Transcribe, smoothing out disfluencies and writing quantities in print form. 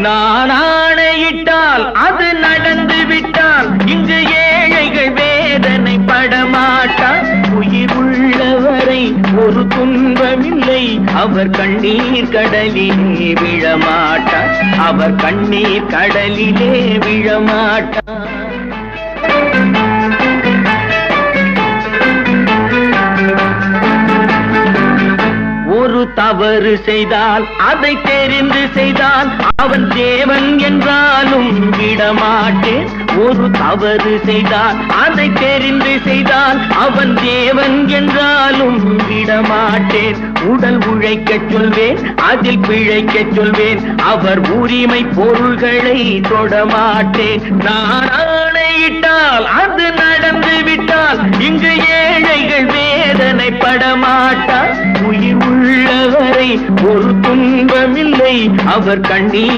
நான் ஆணையிட்டால் அது நடந்து விட்டால் இங்கு ஏழைகள் வேதனை படமாட்டார். உயிர் உள்ளவரை ஒரு துன்பமில்லை, அவர் கண்ணீர் கடலிலே விழமாட்டார். அவர் கண்ணீர் கடலிலே விழமாட்டார். ஒரு தவறு செய்தால் அதை தெரிந்து செய்தால் அவன் தேவன் என்றாலும் விடமாட்டேன். ஒரு தவறு செய்தால் அதை தெரிந்து செய்தால் அவன் தேவன் என்றாலும் விடமாட்டேன். உடல் உழைக்கச் சொல்வேன், அதில் பிழைக்கச் சொல்வேன், அவர் உரிமை பொருள்களை தொடமாட்டேன். நான் ஆணையிட்டால் அது நடந்து விட்டால் இங்கு ஏழைகள் வேதனை படமாட்டார். உயிர் உள்ளவரை ஒரு துன்பமில்லை, அவர் கண்ணீர்